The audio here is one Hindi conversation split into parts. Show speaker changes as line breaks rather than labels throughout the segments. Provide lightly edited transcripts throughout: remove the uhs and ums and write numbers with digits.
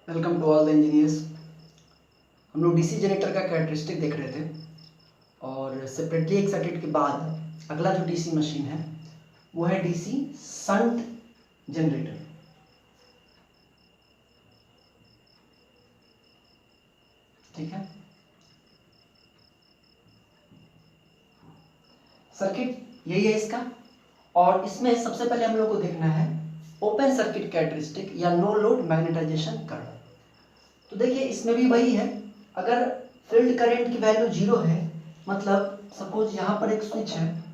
Welcome to all the engineers. हम लोग डीसी जनरेटर का कैरेक्टरिस्टिक देख रहे थे और सेपरेटली एक्साइटेड के बाद अगला जो डीसी मशीन है वो है डीसी शंट जनरेटर। ठीक है, सर्किट यही है इसका। और इसमें सबसे पहले हम लोग को देखना है ओपन सर्किट कैरेक्टरिस्टिक या नो लोड मैग्नेटाइजेशन कर्व। तो देखिए इसमें भी वही है, अगर फील्ड करंट की वैल्यू 0 है, मतलब सपोज यहां पर एक स्विच है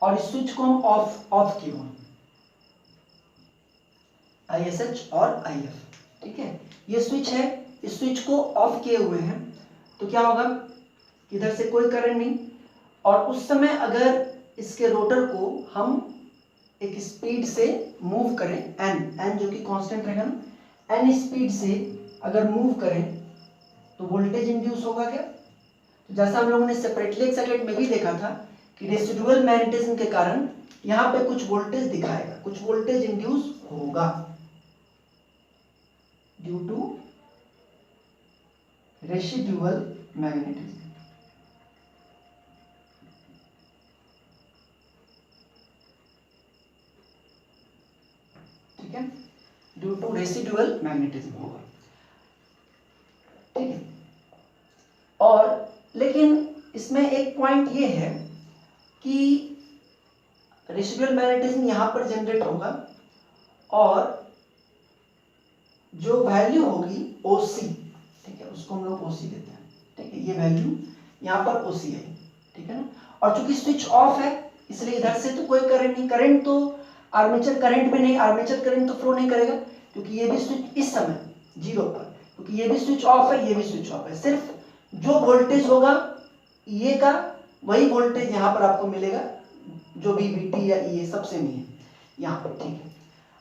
और इस स्विच को हम ऑफ किए हुए ISH और IF, ठीक है, ये स्विच है, इस स्विच को ऑफ किए हुए हैं तो क्या होगा, इधर से कोई करंट नहीं। और उस समय अगर इसके रोटर को हम एक स्पीड से मूव करें n जो कि कांस्टेंट रहेगा ना, n स्पीड से अगर मूव करें तो वोल्टेज इंड्यूस होगा क्या। तो जैसा हम लोगों ने सेपरेटली एक्साइटेड में भी देखा था कि रेसिडुअल मैग्नेटिज्म के कारण यहाँ पे कुछ वोल्टेज दिखाएगा, कुछ वोल्टेज इंड्यूस होगा ड्यू टू रेसिडुअल मैग्नेटिज्म। ठीक है, ड्यू टू रेसिडुअल मैग्नेटिज्म होगा। ठीक है, और लेकिन इसमें एक पॉइंट ये है कि रेसिडुअल मैग्नेटिज्म यहाँ पर जनरेट होगा और जो वैल्यू होगी OC, ठीक है, उसको हम लोग OC देते हैं। ठीक है, ये वैल्यू यहाँ पर OC है, ठीक है ना। और चूंकि स्विच ऑफ है इसलिए इधर से तो कोई करंट नहीं, करंट तो आर्मेचर करंट में नहीं, आर्मेचर करंट तो फ्लो नहीं करेगा क्योंकि ये भी स्विच इस समय 0 पर, क्योंकि ये भी स्विच ऑफ है, ये भी स्विच ऑफ है। सिर्फ जो वोल्टेज होगा ये का वही वोल्टेज यहाँ पर आपको मिलेगा, जो भी VT या ये सब सेम ही है यहाँ पर। ठीक है,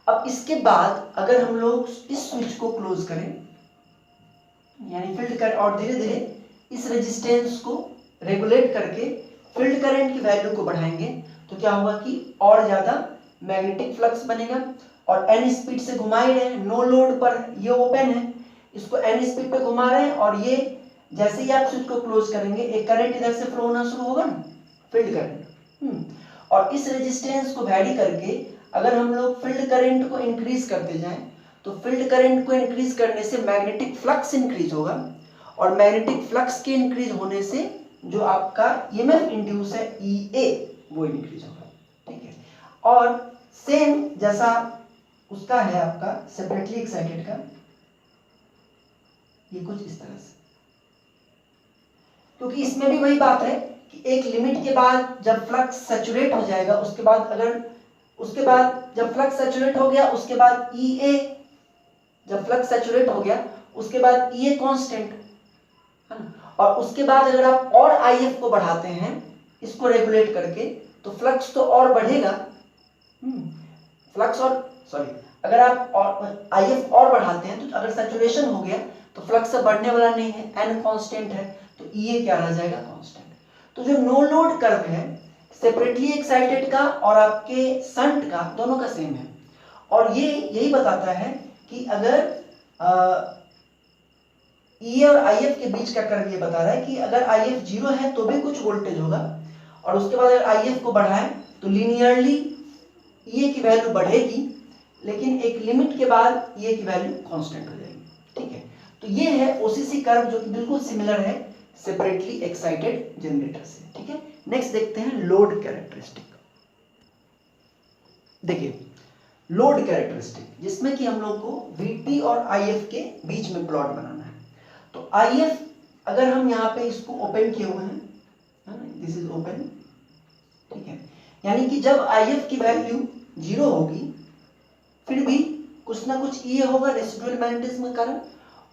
अब इसके बाद अगर हम लोग इस स्विच को क्लोज करें यानी फील्ड करंट, और धीरे धीरे इस रेजिस्टेंस को रेगुलेट करके फील्ड करंट की वैल्यू को बढ़ाएंगे तो क्या होगा कि और ज्यादा मैग्नेटिक फ्लक्स बनेगा। और n स्पीड से घुमा ही रहे हैं, नो लोड पर ये ओपन है, इसको n स्पीड पे घुमा रहे हैं और ये जैसे ही आप स्विच को क्लोज करेंगे एक करंट इधर से फ्लो होना शुरू होगा ना, फील्ड करंट। और इस रेजिस्टेंस को वैरी करके अगर हम लोग फील्ड करंट को इंक्रीज करते जाएं तो फील्ड करंट को इंक्रीज करने से मैग्नेटिक फ्लक्स इंक्रीज होगा और मैग्नेटिक फ्लक्स के इंक्रीज होने से जो आपका EMF इंड्यूस है EA वो इंक्रीज होगा। ठीक है, और सेम जैसा उसका है आपका सेपरेटली एक्साइटेड का, ये कुछ इस तरह से, क्योंकि इसमें भी वही बात है कि एक लिमिट के बाद जब फ्लक्स सैचुरेट हो जाएगा उसके बाद जब फ्लक्स सैचुरेट हो गया उसके बाद EA, जब फ्लक्स सैचुरेट हो गया उसके बाद EA कांस्टेंट है ना, और उसके बाद अगर आप और IF को बढ़ाते हैं इसको रेगुलेट करके तो फ्लक्स तो और बढ़ेगा। फ्लक्स और सॉरी अगर आप और IF और बढ़ाते हैं तो अगर सैचुरेशन हो गया तो फ्लक्स अब बढ़ने वाला नहीं है, n कांस्टेंट है तो EA क्या रह जाएगा, कांस्टेंट। तो जो नो लोड कर्व है सेपरेटली एक्साइटेड का और आपके शंट का दोनों का सेम है और ये यही बताता है कि अगर E और IF के बीच का कर्व ये बता रहा है कि अगर IF 0 है तो भी कुछ वोल्टेज होगा और उसके बाद अगर IF को बढ़ाएं तो लीनियरली EA की वैल्यू बढ़ेगी लेकिन एक लिमिट के बाद EA की वैल्यू कांस्टेंट हो जाएगी। ठीक है, तो ये है OCC कर्व जो कि बिल्कुल सिमिलर है सेपरेटली एक्साइटेड जनरेटर से। ठीक है, नेक्स्ट देखते हैं लोड कैरेक्टरिस्टिक। देखिए लोड कैरेक्टरिस्टिक जिसमें कि हम लोग को VT और IF के बीच में प्लॉट बनाना है। तो IF अगर हम यहाँ पे इसको ओपन किए हुए हैं, दिस इज ओपन, ठीक है, यानी कि जब IF की वैल्यू 0 होगी फिर भी कुछ ना कुछ ये होगा रेसिडुअल मैग्नेटिज्म के कारण।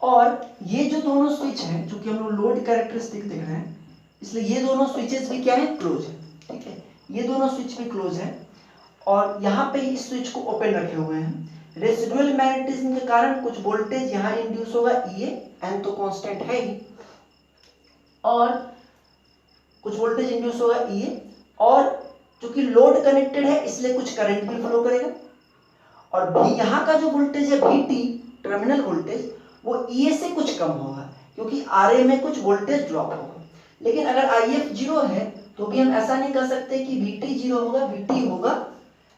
और ये जो दोनों स्विच हैं, चूंकि हम लोग लोड कैरेक्टरिस्टिक देख रहे हैं इसलिए ये दोनों स्विचेस भी क्या है, क्लोज है। ठीक है, ये दोनों स्विच भी क्लोज है और यहाँ पे इस स्विच को ओपन रखे हुए हैं। रेसिडुअल मैग्नेटिज्म के कारण कुछ वोल्टेज यहाँ इंड्यूस होगा EA, n तो कांस्टेंट है ही, और कुछ वोल्टेज इंड्यूस होगा EA और चूंकि लोड कनेक्टेड है इसलिए कुछ करंट भी फ्लो करेगा और भी यहाँ का जो वोल्टेज है VT टर्मिनल वोल्टेज वो EA से कुछ कम होगा क्योंकि RA में कुछ वोल्टेज ड्रॉप होगा। लेकिन अगर IF 0 है तो भी हम ऐसा नहीं कर सकते कि VT 0 होगा, VT होगा,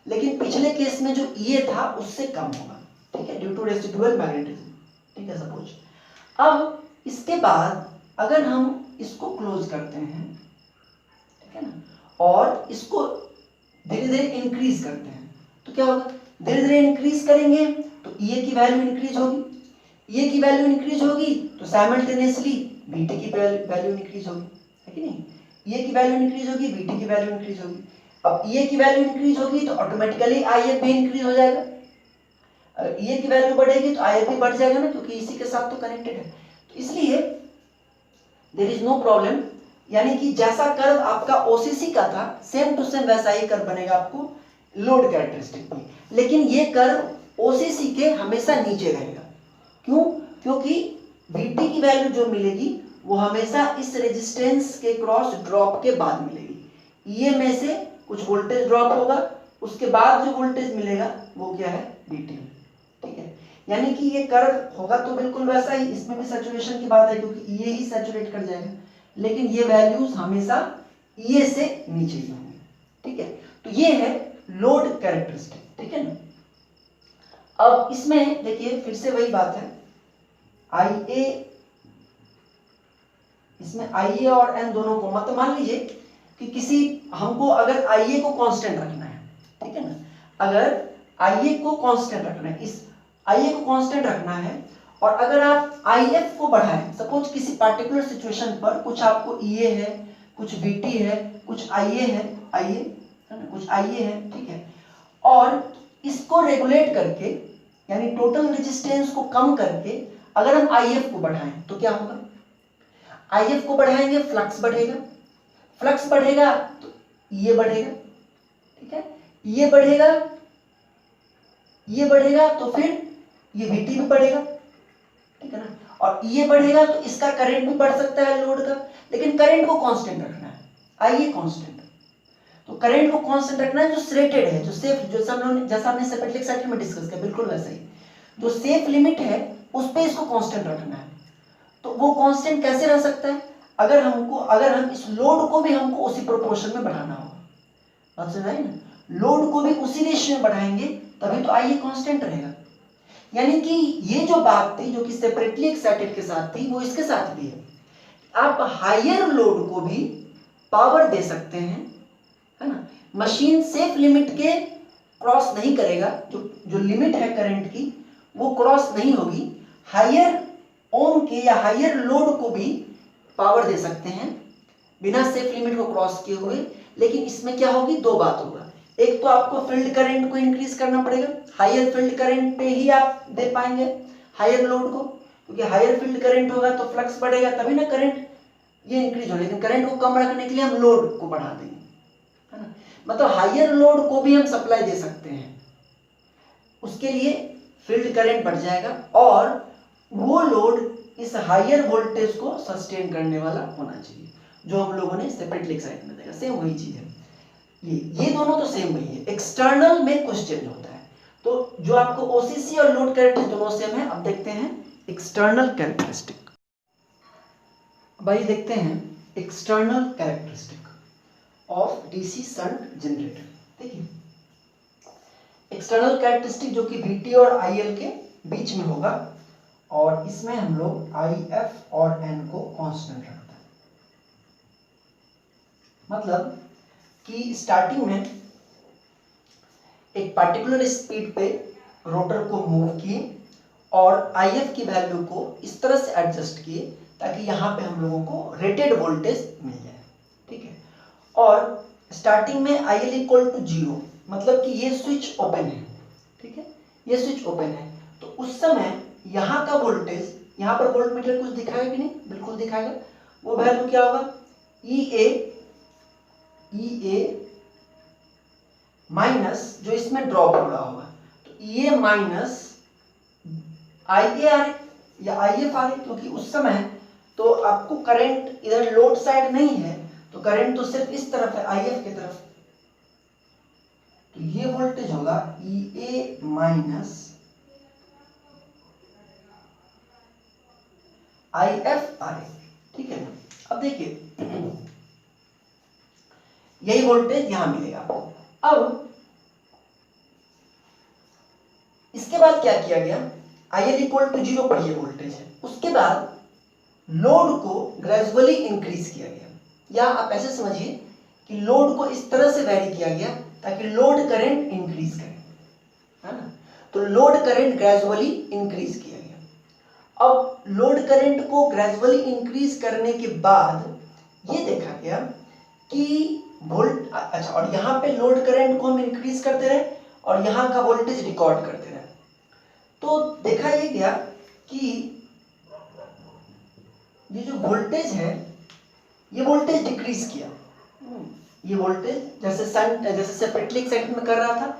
लेकिन पिछले केस में जो EA था उससे कम होगा, ठीक है, ड्यू टू रेसिडुअल मैग्नेटिज्म, ठीक है सपोज। अब इसके बाद अगर हम इसको क्लोज करते हैं, ठीक है ना, और इसको धीरे धीरे इंक्रीज करते हैं तो क्या होगा, धीरे धीरे इंक्रीज करेंगे तो EA की वैल्यू इंक्रीज होगी, EA की वैल्यू इंक्रीज होगी तो साइमल्टेनियसली VT की वैल्यू इंक्रीज होगी, है कि नहीं, EA की वैल्यू इंक्रीज होगी, VT की वैल्यू इंक्रीज होगी। अब EA की वैल्यू इंक्रीज होगी तो ऑटोमेटिकली IF भी इंक्रीज हो जाएगा। अगर EA की वैल्यू बढ़ेगी तो IF भी बढ़ जाएगा ना, क्योंकि इसी के साथ तो कनेक्टेड है। तो इसलिए देयर इज नो प्रॉब्लम, यानी कि जैसा कर्व आपका OCC का था सेम टू सेम वैसा ही कर्व बनेगा आपको लोड कैरेक्टरिस्टिक में, लेकिन ये कर्व OCC के हमेशा नीचे रहेगा। क्यों? क्योंकि VT की वैल्यू जो मिलेगी वो हमेशा इस रेजिस्टेंस के क्रॉस ड्रॉप के बाद मिलेगी। EA में से कुछ वोल्टेज ड्रॉप होगा, उसके बाद जो वोल्टेज मिलेगा वो क्या है, VT, ठीक है। यानी कि ये कर्व होगा तो बिल्कुल वैसा ही, इसमें भी सैचुरेशन की बात है क्योंकि EA ही सैचुरेट कर जाएगा, लेकिन ये वैल्यूज हमेशा EA से नीचे ही होंगे, ठीक है। तो ये है लोड कैरेक्टरिस्टिक, ठीक है ना। अब इसमें देखिए फिर से वही बात है, IA, इसमें IA और N दोनों को, मतलब मान लीजिए कि किसी हमको अगर IA को कांस्टेंट रखना है, ठीक है ना, अगर IA को कांस्टेंट रखना है, इस IA को कांस्टेंट रखना है और अगर आप IF को बढ़ाएं, सपोज किसी पार्टिकुलर सिचुएशन पर कुछ आपको EA है, कुछ VT है, कुछ IA है, कुछ IA है, ठीक है, और इसको रेगुलेट करके यानी टोटल रेजिस्टेंस को कम करके अगर हम IF को बढ़ाएं तो क्या होगा, IF को बढ़ाएंगे फ्लक्स बढ़ेगा, फ्लक्स बढ़ेगा तो EA बढ़ेगा, ठीक है, EA बढ़ेगा, ये बढ़ेगा तो फिर ये VT भी बढ़ेगा, ठीक है ना, और EA बढ़ेगा तो इसका करंट भी बढ़ सकता है लोड का, लेकिन करंट को कांस्टेंट रखना है, IA कांस्टेंट, तो करंट को कांस्टेंट रखना है जो स्लेटेड है, जो सेफ, जैसा हमने सेपरेटली एक्साइटेड में डिस्कस किया, बिल्कुल वैसा ही जो सेफ लिमिट है उस पे इसको कांस्टेंट रखना है। तो वो कांस्टेंट कैसे रह सकता है, अगर हम इस लोड को भी हमको उसी प्रोपोर्शन में बढ़ाना होगा, बात समझ आई ना, लोड को भी उसी रेशियो में बढ़ाएंगे तभी तो IA कांस्टेंट रहेगा। यानी कि ये जो बात थी जो कि सेपरेटली एक्साइटेड के साथ थी वो इसके साथ भी है, आप हायर लोड को भी पावर दे सकते हैं, है ना, मशीन सेफ लिमिट के क्रॉस नहीं करेगा, जो लिमिट है करंट की वो क्रॉस नहीं होगी, हायर ओम के या हायर लोड को भी पावर दे सकते हैं बिना सेफ लिमिट को क्रॉस किए हुए। लेकिन इसमें क्या होगी, दो बात होगा, एक तो आपको फील्ड करंट को इंक्रीज करना पड़ेगा, हायर फील्ड करंट पे ही आप दे पाएंगे हायर लोड को, क्योंकि हायर फील्ड करंट होगा तो फ्लक्स बढ़ेगा तभी ना करंट ये इंक्रीज हो, लेकिन करंट को कम रखने के लिए हम लोड को बढ़ा देंगे, है ना, मतलब हायर लोड को भी हम सप्लाई दे सकते हैं, उसके लिए फील्ड करंट बढ़ जाएगा और वो लोड इस हायर वोल्टेज को सस्टेन करने वाला होना चाहिए, जो हम लोगों ने सेपरेटली एक्साइट में देखा, सेम वही चीज है, ये दोनों तो सेम वही है, एक्सटर्नल में कुछ चेंज होता है। तो जो आपको OCC और लोड कैरेक्टरिस्टिक दोनों सेम है। अब देखते हैं एक्सटर्नल कैरेक्टरिस्टिक, भाई देखते हैं external characteristic of DC shunt generator. देखिए एक्सटर्नल कैरेक्टरिस्टिक जो कि VT और IL के बीच में होगा और इसमें हम लोग IF और N को कांस्टेंट रखते हैं, मतलब कि स्टार्टिंग में एक पर्टिकुलर स्पीड पे रोटर को मूव किए और IF की वैल्यू को इस तरह से एडजस्ट किए ताकि यहाँ पे हम लोगों को रेटेड वोल्टेज मिल जाए, ठीक है, और स्टार्टिंग में IL इक्वल टू 0, मतलब कि ये स्विच ओपन है, ठीक है, ये स्विच ओपन है, तो उस समय यहाँ का वोल्टेज, यहाँ पर वोल्ट मीटर कुछ दिखाएगा कि नहीं, बिल्कुल दिखाएगा, वो वैल्यू क्या होगा, EA माइनस जो इसमें ड्रॉप हो रहा होगा, तो EA माइनस IA या IF आ रही, क्योंकि उस समय तो आपको करंट इधर लोड साइड नहीं है तो करंट तो सिर्फ इस तरफ है IF की तरफ, तो ये वोल्टेज होगा EA माइनस IFRA, ठीक है ना। अब देखिए यही वोल्टेज यहां मिलेगा आपको। अब इसके बाद क्या किया गया, IL इक्वल टू 0 पर ये वोल्टेज है, उसके बाद लोड को ग्रेजुअली इंक्रीज किया गया, या आप ऐसे समझिए कि लोड को इस तरह से वैरी किया गया ताकि लोड करंट इंक्रीज करे, है ना। तो लोड करंट ग्रेजुअली इंक्रीज किया गया। अब लोड करंट को ग्रेजुअली इंक्रीज करने के बाद ये देखा गया कि वोल्ट, अच्छा, और यहाँ पे लोड करंट को हम इंक्रीज करते रहे और यहाँ का वोल्टेज रिकॉर्ड करते रहे, तो देखा ये गया कि ये जो वोल्टेज है ये वोल्टेज डिक्रीज किया। ये वोल्टेज जैसे सेपरेटली एक्साइटेड में कर रहा था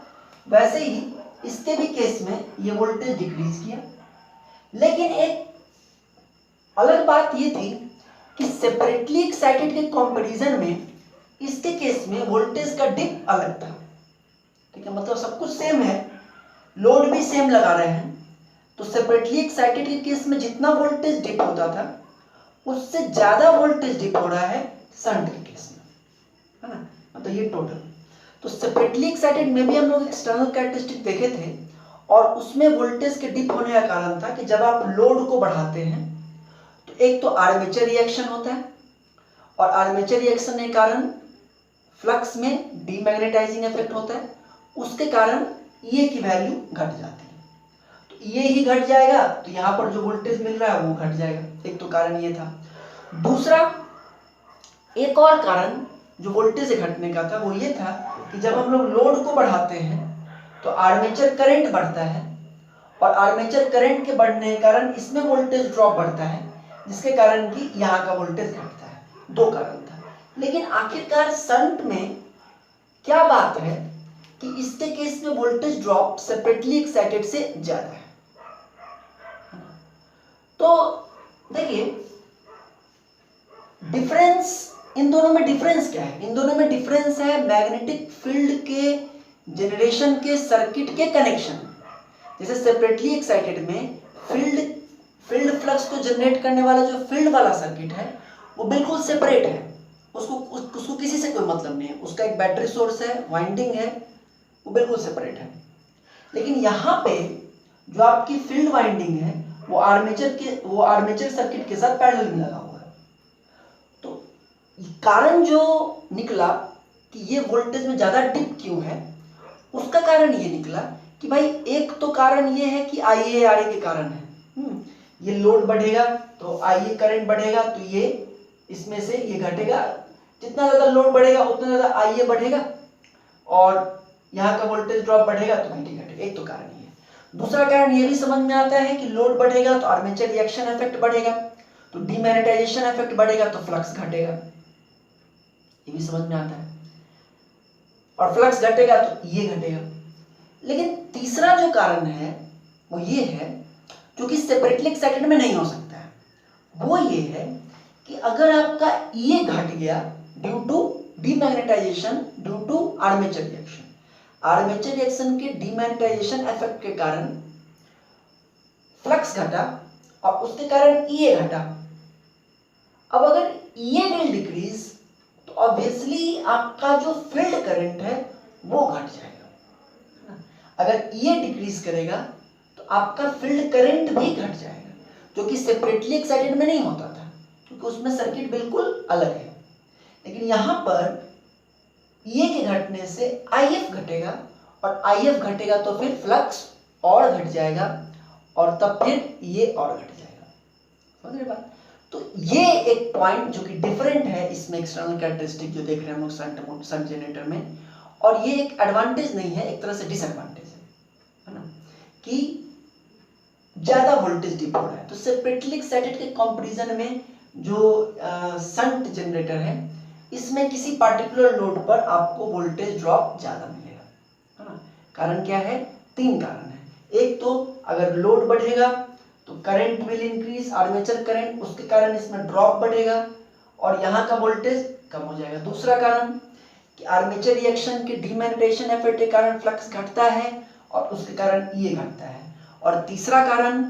वैसे ही इसके भी केस में ये वोल्टेज डिक्रीज किया। लेकिन एक अलग बात ये थी कि सेपरेटली एक्साइटेड के कंपैरिजन में इसके केस में वोल्टेज का डिप अलग था, ठीक है। मतलब सब कुछ सेम है, लोड भी सेम लगा रहे हैं, तो सेपरेटली एक्साइटेड के केस में जितना वोल्टेज डिप होता था उससे ज्यादा वोल्टेज डिप हो रहा है शंट के केस में, है ना। मतलब ये टोटल, तो सेपरेटली एक्साइटेड में भी हम लोग एक्सटर्नल कैरेक्टरिस्टिक देखे थे और उसमें वोल्टेज के डिप होने का कारण था कि जब आप लोड को बढ़ाते हैं तो एक तो आर्मेचर रिएक्शन होता है और आर्मेचर रिएक्शन के कारण फ्लक्स में डीमैग्नेटाइजिंग इफेक्ट होता है, उसके कारण ये की वैल्यू घट जाती है। तो ये ही घट जाएगा तो यहाँ पर जो वोल्टेज मिल रहा है वो घट जाएगा, एक तो कारण ये था। दूसरा एक और कारण जो वोल्टेज घटने का था वो ये था कि जब हम लोग लोड को बढ़ाते हैं तो आर्मेचर करंट बढ़ता है और आर्मेचर करंट के बढ़ने के कारण इसमें वोल्टेज ड्रॉप बढ़ता है, जिसके कारण कि यहाँ का वोल्टेज घटता है। दो कारण था। लेकिन आखिरकार शंट में क्या बात है कि इसके केस में वोल्टेज ड्रॉप सेपरेटली एक्साइटेड से ज्यादा है। तो देखिए डिफरेंस, इन दोनों में डिफरेंस क्या है, इन दोनों में डिफरेंस है मैग्नेटिक फील्ड के जनरेशन के सर्किट के कनेक्शन। जैसे सेपरेटली एक्साइटेड में फील्ड फ्लक्स को जनरेट करने वाला जो फील्ड वाला सर्किट है वो बिल्कुल सेपरेट है, उसको किसी से कोई मतलब नहीं है, उसका एक बैटरी सोर्स है, वाइंडिंग है, वो बिल्कुल सेपरेट है। लेकिन यहाँ पे जो आपकी फील्ड वाइंडिंग है वो आर्मेचर सर्किट के साथ पैरेलल में लगा हुआ है। तो कारण जो निकला कि ये वोल्टेज में ज्यादा डिप क्यों है, उसका कारण ये निकला कि भाई एक तो कारण ये है कि IaRa के कारण है। ये लोड बढ़ेगा तो IA करंट बढ़ेगा तो ये इसमें से ये घटेगा, जितना ज्यादा लोड बढ़ेगा उतना ज्यादा IA बढ़ेगा और यहाँ का वोल्टेज ड्रॉप बढ़ेगा तो घटेगा। एक तो कारण ये है। दूसरा कारण ये भी समझ में आता है कि लोड बढ़ेगा तो आर्मेचर रिएक्शन इफेक्ट बढ़ेगा, तो डीमैग्नेटाइजेशन इफेक्ट बढ़ेगा तो फ्लक्स घटेगा, ये भी समझ में आता है, और फ्लक्स घटेगा तो ये घटेगा। लेकिन तीसरा जो कारण है वो ये है जो कि सेपरेटली एक्साइटेड में नहीं हो सकता है, वो ये है कि अगर आपका ये घट गया due to demagnetization, due to armature reaction, armature reaction के डीमैग्नेटाइजेशन इफेक्ट के कारण फ्लक्स घटा और उसके कारण ये घटा। अब अगर ये विल डिक्रीज तो ऑब्वियसली आपका जो फील्ड करंट है वो घट जाएगा। अगर ये डिक्रीज करेगा तो आपका फील्ड करंट भी घट जाएगा, जो कि सेपरेटली एक्साइटेड में नहीं होता था क्योंकि उसमें सर्किट बिल्कुल अलग है। लेकिन यहां पर ये के घटने से IF घटेगा और IF घटेगा तो फिर फ्लक्स और घट जाएगा और तब फिर ये और घट जाएगा। समझ रहे बात? तो ये एक पॉइंट जो कि डिफरेंट है इसमें एक्सटर्नल कैरेक्टरिस्टिक जो देख रहे हैं हम लोग शंट जनरेटर में, और ये एक एडवांटेज नहीं है, एक तरह से डिसएडवांटेज है ना, कि ज्यादा वोल्टेज डिप हो रहा है। तो सेपरेटली एक्साइटेड के कंपैरिजन में जो शंट जनरेटर है इसमें किसी पार्टिकुलर लोड पर आपको वोल्टेज ड्रॉप ज्यादा मिलेगा, है ना। कारण क्या है? तीन कारण है। एक तो अगर लोड बढ़ेगा तो current will increase, armature current, उसके कारण इसमें ड्रॉप बढ़ेगा और यहाँ का वोल्टेज कम हो जाएगा। दूसरा कारण कि आर्मेचर रिएक्शन के डीमैग्नेटाइजेशन इफेक्ट के कारण फ्लक्स घटता है और उसके कारण ईए घटता है। और तीसरा कारण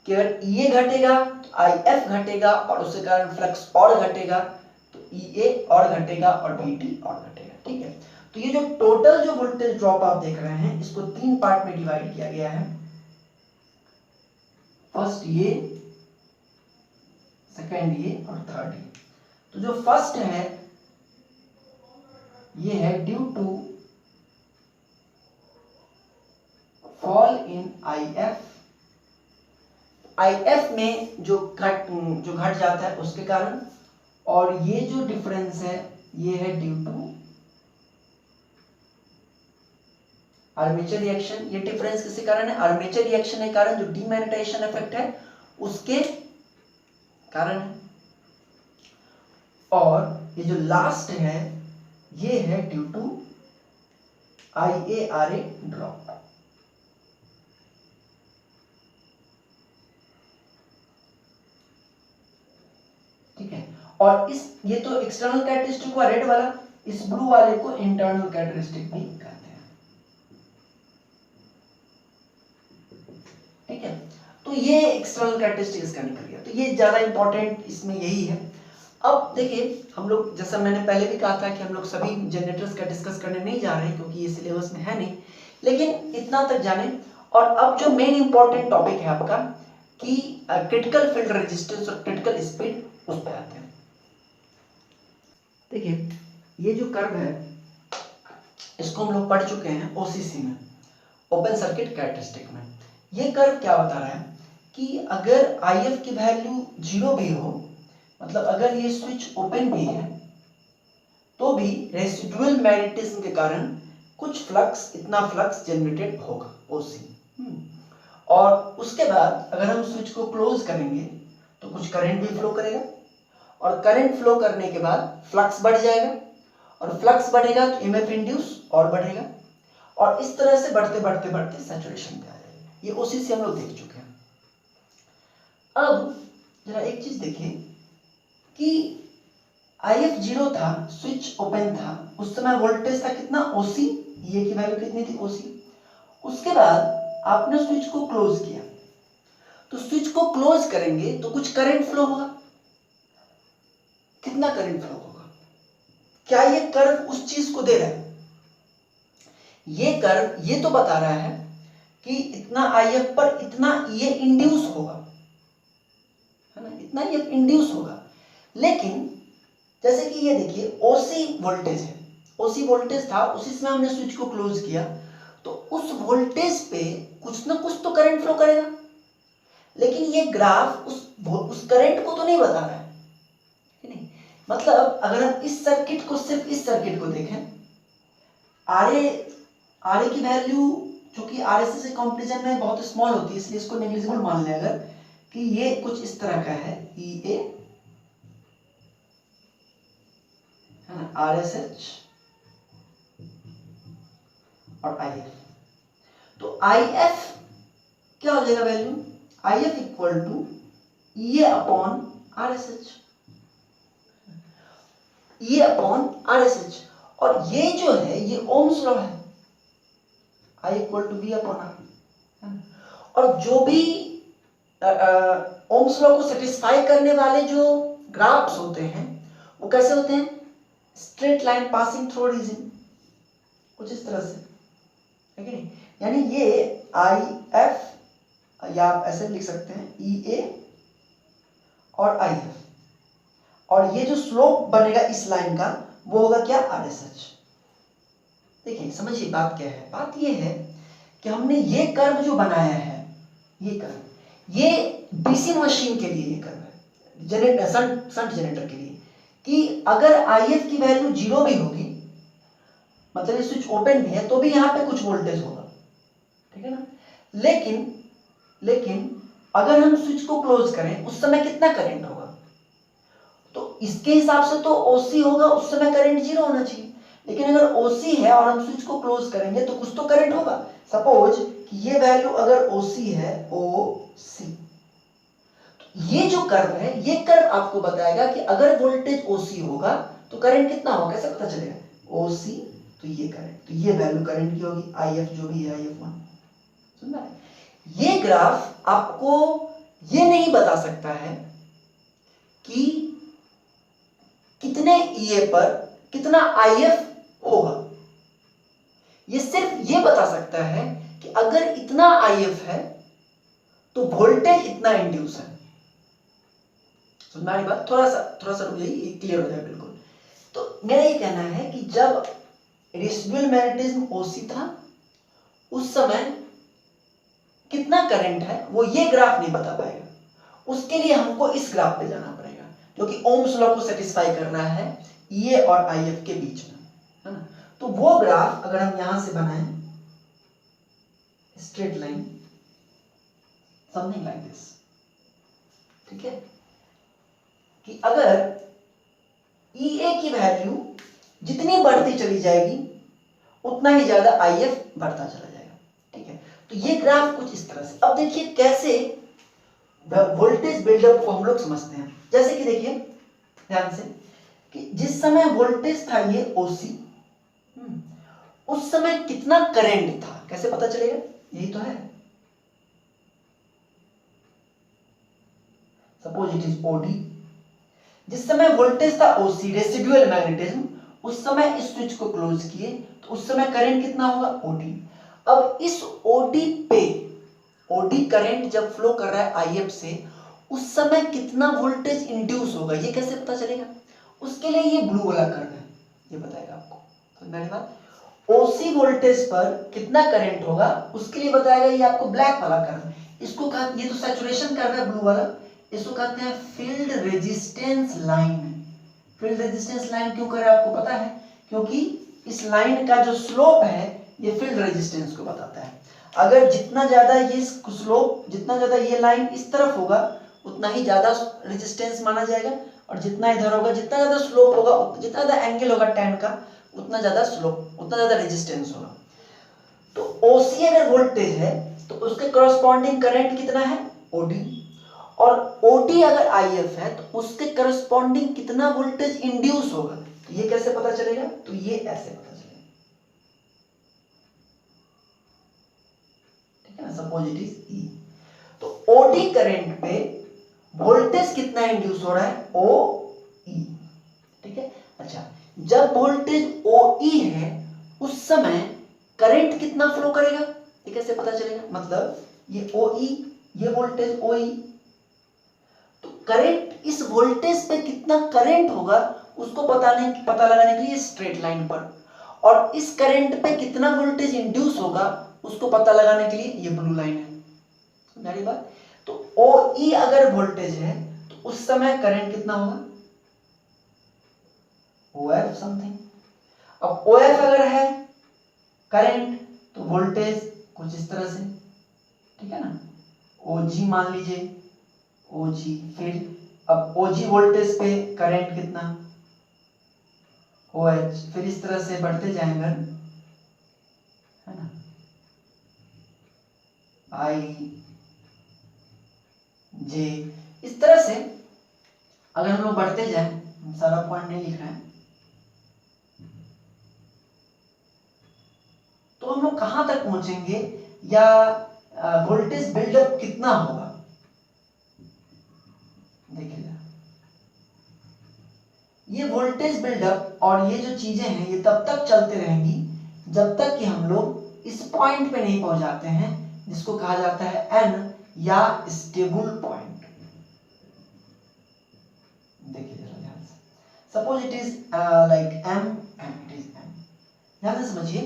कि अगर ईए घटेगा तो आईएफ घटेगा और उसके कारण फ्लक्स और घटेगा, तो ईए और घटेगा और वीटी और घटेगा। ठीक है, तो ये जो टोटल जो वोल्टेज ड्रॉप आप देख रहे हैं इसको 3 पार्ट में डिवाइड किया गया है। फर्स्ट ये, सेकेंड ये और थर्ड ये। तो जो फर्स्ट है ये है due to fall in IF, IF में जो घट जाता है उसके कारण, और ये जो डिफरेंस है ये है ड्यू टू आर्मेचर रिएक्शन। ये डिफरेंस किसके कारण है? आर्मेचर रिएक्शन के कारण जो डीमैग्नेटाइजेशन इफेक्ट है उसके कारण है। और ये जो लास्ट है ये है ड्यू टू आईएआरए ड्रॉप। ठीक है, और इस ये तो एक्सटर्नल कैरेक्टरिस्टिक हुआ रेड वाला, इस ब्लू वाले को इंटरनल कैरेक्टरिस्टिक भी कहते हैं। ठीक है, तो ये एक्सटर्नल कैरेक्टरिस्टिक इसका निकल गया, तो ये ज्यादा इंपॉर्टेंट इसमें यही है। अब देखिए हम लोग, जैसा मैंने पहले भी कहा था कि हम लोग सभी जनरेटर्स का डिस्कस करने नहीं जा रहे हैं क्योंकि ये सिलेबस में है नहीं, लेकिन इतना तक जाने। और अब जो मेन इंपॉर्टेंट टॉपिक है आपका कि क्रिटिकल फील्ड रेजिस्टेंस और क्रिटिकल स्पीड, उस पर आते हैं। देखिए ये जो कर्व है इसको हम लोग पढ़ चुके हैं ओसीसी में, ओपन सर्किट कैरेक्टरिस्टिक में। ये कर्व क्या बता रहा है कि अगर आईएफ की वैल्यू 0 भी हो, मतलब अगर ये स्विच ओपन भी है तो भी रेसिडुअल मैग्नेटिज्म के कारण कुछ फ्लक्स, इतना फ्लक्स जनरेटेड होगा ओसी। और उसके बाद अगर हम स्विच को क्लोज करेंगे तो कुछ करंट भी फ्लो करेगा, और करंट फ्लो करने के बाद फ्लक्स बढ़ जाएगा, और फ्लक्स बढ़ेगा तो ईएमएफ इंड्यूस और बढ़ेगा, और इस तरह से बढ़ते बढ़ते बढ़ते सैचुरेशन पे आ जाएगा। ये ओसीसी हम लोग देख चुके हैं। अब जरा एक चीज देखिए कि आईएफ 0 था, स्विच ओपन था, उस समय वोल्टेज था कितना? ओसी। ये की वैल्यू कितनी थी? ओसी। उसके बाद आपने स्विच को क्लोज किया, तो स्विच को क्लोज करेंगे तो कुछ करंट फ्लो होगा। कितना करंट फ्लो होगा? क्या ये कर्व उस चीज को दे रहा है? ये कर्व ये तो बता रहा है कि इतना आईएफ पर इतना ये इंड्यूस होगा, है ना, इतना ये इंड्यूस होगा। लेकिन जैसे कि ये देखिए ओसी वोल्टेज है, ओसी वोल्टेज था, उसी समय हमने स्विच को क्लोज किया, तो उस वोल्टेज पे कुछ ना कुछ तो करंट फ्लो करेगा। लेकिन ये ग्राफ उस करंट को तो नहीं बता रहा है, नहीं? मतलब अगर हम इस सर्किट को, सिर्फ इस सर्किट को देखें, आरए की वैल्यू जो कि आरएस से कंपैरिजन में बहुत स्मॉल होती है, इसलिए इसको नेग्लिजिबल मान लें अगर, कि ये कुछ इस तरह का है, ईए है ना, आरएसएच और आईएफ। तो आईएफ क्या हो जाएगा value? IF equal to EA upon RSH, EA upon RSH. और ये जो है ये ओम्स लॉ है, I equal to V upon R. और जो भी ओम्स लॉ को सेटिस्फाई करने वाले जो ग्राफ्स होते हैं वो कैसे होते हैं? Straight line passing through region, कुछ इस तरह से, है कि नहीं? यानी ये आई एफ, या आप ऐसे लिख सकते हैं ई ए और आई एफ, और ये जो स्लोप बनेगा इस लाइन का वो होगा क्या? R S H. देखिए समझिए बात क्या है। बात ये है कि हमने ये कर्व जो बनाया है, ये कर्व, ये डीसी मशीन के लिए ये कर्व है, जनरेटर, शंट जनरेटर के लिए, कि अगर आईएफ की वैल्यू 0 भी होगी, मतलब ये स्विच ओपन भी है, तो भी यहाँ पे कुछ वोल्टेज होगा, ठीक है ना? लेकिन अगर हम स्विच को क्लोज करें उस समय कितना करंट होगा? तो इसके हिसाब से तो ओसी होगा, उस समय करंट 0 होना चाहिए। लेकिन अगर ओसी है और हम स्विच को क्लोज करेंगे तो कुछ तो करंट होगा। सपोज कि ये वैल्यू अगर ओसी है, ओसी, तो ये जो कर्व है, ये कर्व आपको बताएगा कि अगर वोल्टेज ओसी होगा तो करंट कितना होगा, कैसे पता चलेगा? OC, तो ये करंट, तो ये वैल्यू करंट की होगी, IF जो भी है IF1। समझ में? ये ग्राफ आपको ये नहीं बता सकता है कि कितने EA पर कितना IF होगा, ये सिर्फ ये बता सकता है कि अगर इतना IF है तो वोल्टेज इतना इंड्यूस है। समझ में आ रही बात? थोड़ा सा रुक जाइए, क्लियर हो जाए बिल्कुल। तो मेरा ये कहना है कि जब रेसिडुअल मैग्नेटिज्म OC था, उस समय कितना करंट है वो ये ग्राफ नहीं बता पाएगा। उसके लिए हमको इस ग्राफ पे जाना पड़ेगा, जो कि ओम्स लॉ को सेटिस्फाई कर रहा है EA और IF के बीच में, है ना। तो वो ग्राफ अगर हम यहां से बनाएं, straight line something like this, ठीक है, कि अगर EA की वैल्यू जितनी बढ़ती चली जाएगी उतना ही ज्यादा IF बढ़ता चला जाएगा, ठीक है। तो ये ग्राफ कुछ इस तरह से। अब देखिए कैसे वोल्टेज बिल्डअप को हम लोग समझते हैं। जैसे कि देखिए ध्यान से कि जिस समय वोल्टेज था ये OC, उस समय कितना करंट था, कैसे पता चलेगा? यही तो है, सपोज इट इज OD। जिस समय वोल्टेज था OC, रेसिडुअल मैग्नेटिज्म, उस समय इस स्विच को क्लोज किए तो उस समय करंट कितना होगा? OD। अब इस OD करंट जब फ्लो कर रहा है IF से, उस समय कितना वोल्टेज इंड्यूस होगा, ये कैसे पता चलेगा? उसके लिए ये ब्लू वाला कर्व है, ये बताएगा आपको। समझ में बात? OC वोल्टेज पर कितना करंट होगा उसके लिए बताएगा ये आपको ब्लैक वाला कर्व। इसको कहा, ये तो सैचुरेशन कर्व है ब्लू वाला, इसको कहते हैं field resistance line. Field resistance line क्यों कर रहे हैं आपको पता है? क्योंकि इस लाइन का जो स्लोप है ये फील्ड रेजिस्टेंस को बताता है। अगर जितना ज्यादा ये स्लोप, जितना ज्यादा ये लाइन इस तरफ होगा उतना ही ज्यादा रेजिस्टेंस माना जाएगा, और जितना इधर होगा, जितना ज्यादा स्लोप होगा, जितना ज्यादा एंगल होगा tan का, उतना ज्यादा स्लोप, उतना ज्यादा रेजिस्टेंस होगा। तो OC अगर वोल्टेज है तो उसके करस्पॉन्डिंग करंट कितना है? OD। और OD अगर IF है तो उसके करस्पॉन्डिंग कितना वोल्टेज इंड्यूस होगा, तो ये कैसे पता चलेगा? तो ये ऐसे पता चलेगा, ठीक है ना। सपोज इट इज E, तो OD करंट पे वोल्टेज कितना इंड्यूस हो रहा है? OE, ठीक है। अच्छा, जब वोल्टेज OE है उस समय करंट कितना फ्लो करेगा, ये कैसे पता चलेगा? मतलब ये OE, ये वोल्टेज OE, तो करंट, इस वोल्टेज पे कितना करंट होगा उसको पता लगाने के लिए स्ट्रेट लाइन पर, और इस करंट पे कितना वोल्टेज इंड्यूस होगा उसको पता लगाने के लिए ये ब्लू लाइन है। समझ बात? तो OE अगर वोल्टेज है तो उस समय करंट कितना होगा? OF something. अब OF अगर है करंट तो वोल्टेज कुछ इस तरह से, ठीक है ना। OG मान लीजिए, OG, फिर अब OG वोल्टेज पे करंट कितना? OH, फिर इस तरह से बढ़ते जाएंगे, है ना, I, J, इस तरह से अगर हम लोग बढ़ते जाएं, हम सारा पॉइंट नहीं लिख रहे हैं, तो हम लोग कहां तक पहुंचेंगे या वोल्टेज बिल्डअप कितना होगा? देखिएगा, ये वोल्टेज बिल्डअप और ये जो चीजें हैं ये तब तक चलते रहेंगी जब तक कि हम लोग इस पॉइंट पे नहीं पहुंच जाते हैं जिसको कहा जाता है N या स्टेबल पॉइंट। देखिए जरा ध्यान से, suppose it is like M and it is M। ध्यान से समझिए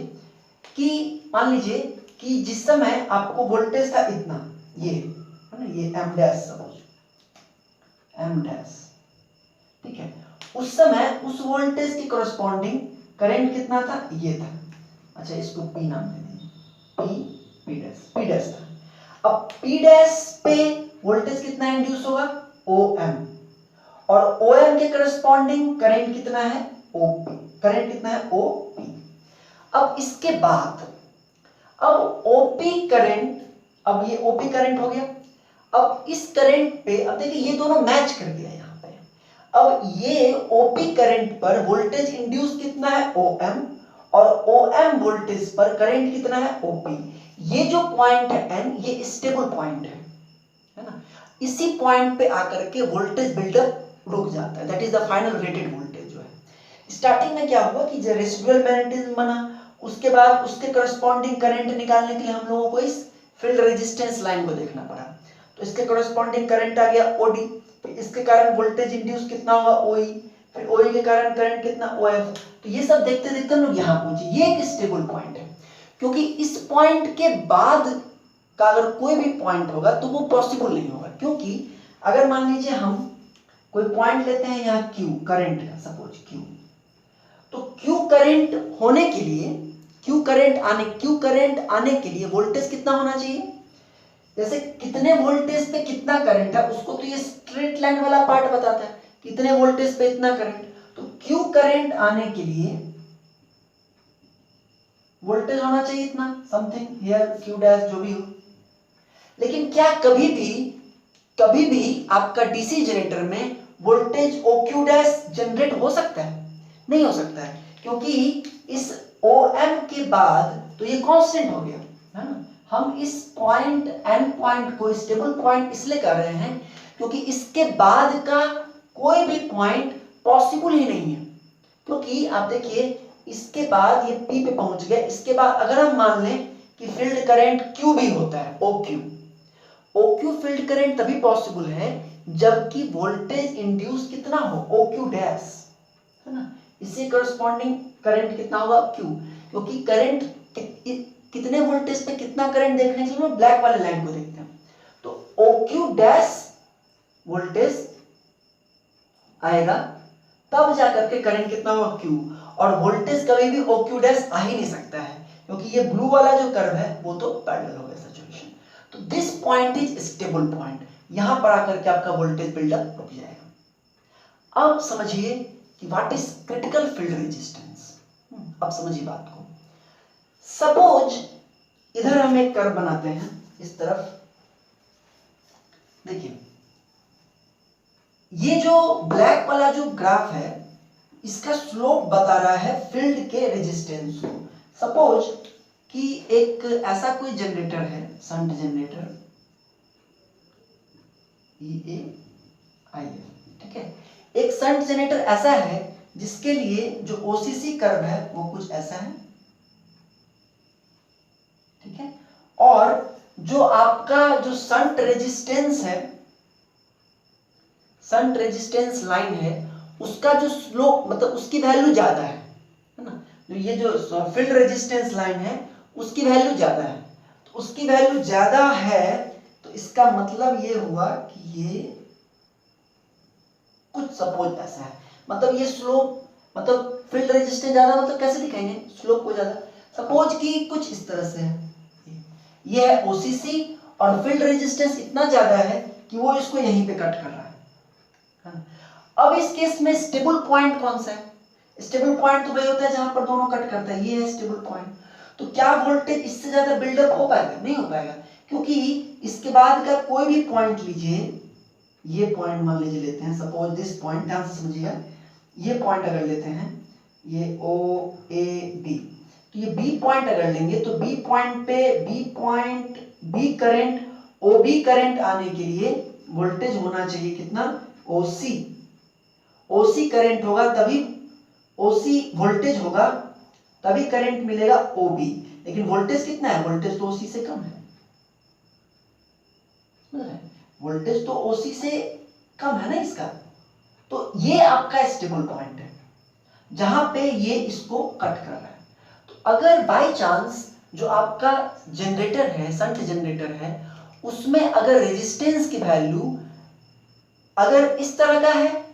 कि मान लीजिए कि जिस समय आपको वोल्टेज था इतना, ये है ना, ये M dash, suppose M dash, ठीक है, उस समय उस वोल्टेज के करस्पॉन्डिंग करंट कितना था? ये था। अच्छा, इसको P नाम दे दीजिए, P डैश, P डैश था। अब P डैश पे वोल्टेज कितना इंड्यूस होगा? OM, और OM के करस्पॉन्डिंग करंट कितना है? OP। करंट कितना है? OP। अब इसके बाद, अब OP करंट, अब ये OP करंट हो गया। अब इस करंट पे, अब देखिए ये दोनों मैच कर दिया यहाँ पे। अब ये ओपी करंट पर वोल्टेज इंड्यूस कितना है ओएम, और ओएम वोल्टेज पर करंट कितना है ओपी। ये जो पॉइंट है एन, ये स्टेबल पॉइंट है ना। इसी पॉइंट पे आकर के वोल्टेज बिल्डअप रुक जाता है, that is the final rated voltage जो है। स्टार्टिंग में क्या हुआ कि जो रेसिडुअल मैग्नेटिज्म बना, उसके बाद उसके करस्पॉन्डिंग करंट निकालने के लिए हम लोगों को इस फील्ड रेजिस्टेंस लाइन को देखना पड़ा। तो इसके करस्पॉन्डिंग करंट आ गया ओडी, फिर इसके कारण वोल्टेज इंड्यूस कितना होगा ओई, फिर ओई के कारण करंट कितना ओएफ। तो ये सब देखते देखते हम लोग यहाँ पहुंचे। ये एक स्टेबल पॉइंट है, क्योंकि इस पॉइंट के बाद का अगर कोई भी पॉइंट होगा तो वो पॉसिबल नहीं होगा। क्योंकि अगर मान लीजिए हम कोई पॉइंट लेते हैं यहाँ Q करंट का, सपोज Q, तो Q करंट होने के लिए, Q करंट आने के लिए वोल्टेज कितना होना चाहिए, जैसे कितने वोल्टेज पे कितना करंट है उसको तो ये स्ट्रेट लाइन वाला पार्ट बताता है, कितने वोल्टेज पे इतना करंट। तो Q करंट आने के लिए वोल्टेज होना चाहिए इतना, समथिंग हियर Q डैश जो भी हो। लेकिन क्या कभी भी आपका डीसी जनरेटर में वोल्टेज OQ डैश जनरेट हो सकता है? नहीं हो सकता है, क्योंकि इस OM के बाद तो ये कांस्टेंट हो गया है ना। हम इस पॉइंट एन पॉइंट को स्टेबल पॉइंट इसलिए कर रहे हैं क्योंकि इसके बाद का कोई भी पॉइंट पॉसिबल ही नहीं है। क्योंकि आप देखिए इसके बाद ये P पे पहुंच गया, इसके बाद अगर हम मान लें कि फील्ड करंट Q भी होता है OQ फील्ड करंट तभी पॉसिबल है जबकि वोल्टेज इंड्यूस कितना हो OQ डैश, है ना। इसी करस्पॉन्डिंग करंट कितना होगा Q, क्योंकि करंट कितने वोल्टेज पे कितना करंट देखने के लिए हम ब्लैक वाले लाइन को देखते हैं। तो OQ डैश वोल्टेज आएगा तब जाकर के करंट कितना होगा Q, और वोल्टेज कभी भी OQ डैश आ ही नहीं सकता है क्योंकि ये ब्लू वाला जो कर्व है वो तो पैरेलल हो गया सिचुएशन। तो this point is stable point, यहां पर आकर के आपका वोल्टेज बिल्डअप रुक जाएगा। अब समझिए कि what is critical field resistance. अब समझिए बात को। सपोज इधर हम एक कर्व बनाते हैं, इस तरफ देखिए, ये जो ब्लैक वाला जो ग्राफ है इसका स्लोप बता रहा है फील्ड के रेजिस्टेंस को। सपोज कि एक ऐसा कोई जनरेटर है, शंट जनरेटर EAIF, ठीक है। एक शंट जनरेटर ऐसा है जिसके लिए जो OCC कर्व है वो कुछ ऐसा है, ठीक है। और जो आपका जो शंट रेजिस्टेंस है, शंट रेजिस्टेंस लाइन है, उसका जो स्लोप मतलब उसकी वैल्यू ज्यादा है ना। तो ये जो फील्ड रेजिस्टेंस लाइन है उसकी वैल्यू ज्यादा है, तो उसकी वैल्यू ज्यादा है तो इसका मतलब ये हुआ कि ये कुछ सपोज ऐसा है, मतलब ये स्लोप मतलब फील्ड रेजिस्टेंस ज्यादा मतलब कैसे दिखाएंगे स्लोप को ज्यादा। सपोज कि कुछ इस तरह से है, ये है OCC और फील्ड रेजिस्टेंस इतना ज्यादा है कि वो इसको यहीं पे कट कर रहा है। अब इस केस में स्टेबल पॉइंट कौन सा है? स्टेबल पॉइंट तो वही होता है जहां पर दोनों कट करता है, ये है स्टेबल पॉइंट। तो क्या वोल्टेज इससे ज्यादा बिल्डअप हो पाएगा? नहीं हो पाएगा, क्योंकि इसके बाद का कोई भी पॉइंट लीजिए, ये पॉइंट मान लीजिए लेते हैं, सपोज दिस पॉइंट, ध्यान से समझिएगा, ये पॉइंट अगर लेते हैं, ये OAB, तो ये B पॉइंट अगर लेंगे तो B पॉइंट पे B करंट OB करंट आने के लिए वोल्टेज होना चाहिए कितना? OC करंट होगा तभी, OC वोल्टेज होगा तभी करंट मिलेगा OB। लेकिन वोल्टेज कितना है? वोल्टेज तो OC से कम है, वोल्टेज तो OC से कम है ना इसका। तो ये आपका स्टेबल पॉइंट है जहां पे ये इसको कट कर रहा है। तो अगर बाय चांस जो आपका जनरेटर है, शंट जनरेटर है, उसमें अगर रेजिस्टेंस की वैल्यू अगर इस तरह का है,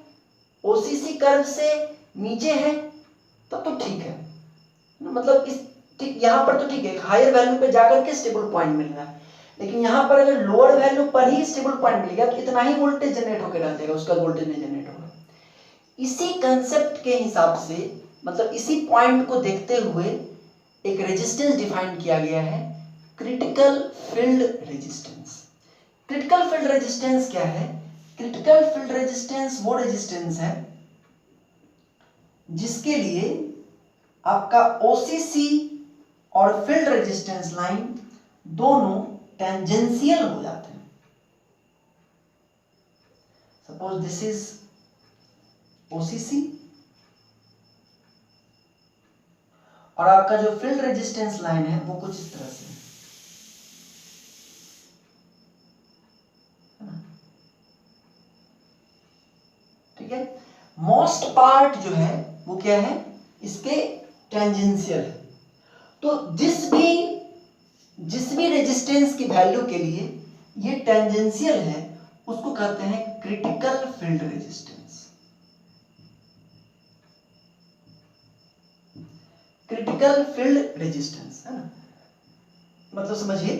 OCC कर्व से नीचे है, तब तो ठीक है, मतलब इस यहां पर तो ठीक है, हायर वैल्यू पे जाकर के स्टेबल पॉइंट मिल रहा है। लेकिन यहां पर अगर लोअर वैल्यू पर ही स्टेबल पॉइंट मिल गया तो इतना ही वोल्टेज जनरेट होकर डाल देगा, उसका वोल्टेज नहीं जनरेट होगा। इसी कंसेप्ट के हिसाब से, मतलब इसी पॉइंट को देखते हुए एक रेजिस्टेंस डिफाइन किया गया है, critical field resistance. Critical field resistance क्या है क्रिटिकल फील्ड रेजिस्टेंस वो रेजिस्टेंस है जिसके लिए आपका ओसीसी और फील्ड रेजिस्टेंस लाइन दोनों टेंजेंशियल हो जाते हैं। सपोज दिस इज ओसीसी और आपका जो फील्ड रेजिस्टेंस लाइन है वो कुछ इस तरह से है, ठीक है। मोस्ट पार्ट जो है वो क्या है, इसके टेंजेंशियल है। तो जिस भी रेजिस्टेंस की वैल्यू के लिए ये टेंजेंशियल है उसको कहते हैं critical field resistance. Critical field resistance है ना, मतलब समझिए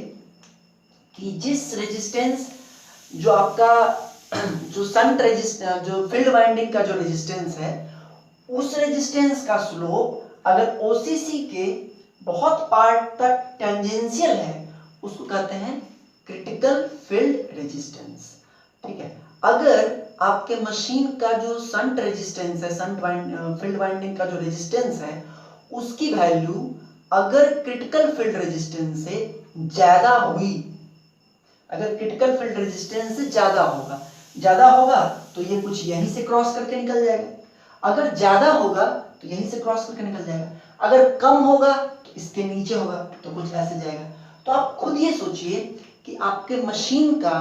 कि जिस रेजिस्टेंस जो आपका जो शंट रेजिस्टेंस जो फील्ड वाइंडिंग का जो रेजिस्टेंस है उस रेजिस्टेंस का स्लोप अगर ओसीसी के बहुत पार्ट तक टेंजेंशियल है उसको कहते हैं क्रिटिकल फील्ड रेजिस्टेंस। ठीक है, अगर आपके मशीन का जो शंट रेजिस्टेंस है, फील्ड वाइंडिंग का जो रेजिस्टेंस है उसकी वैल्यू अगर क्रिटिकल फील्ड रेजिस्टेंस से ज्यादा हुई, अगर क्रिटिकल फील्ड रेजिस्टेंस से ज्यादा होगा तो ये कुछ यहीं से क्रॉस करके निकल जाएगा, अगर ज्यादा होगा तो यहीं से क्रॉस करके निकल जाएगा, अगर कम होगा तो इसके नीचे होगा तो कुछ ऐसे जाएगा। तो आप खुद ये सोचिए कि आपके मशीन का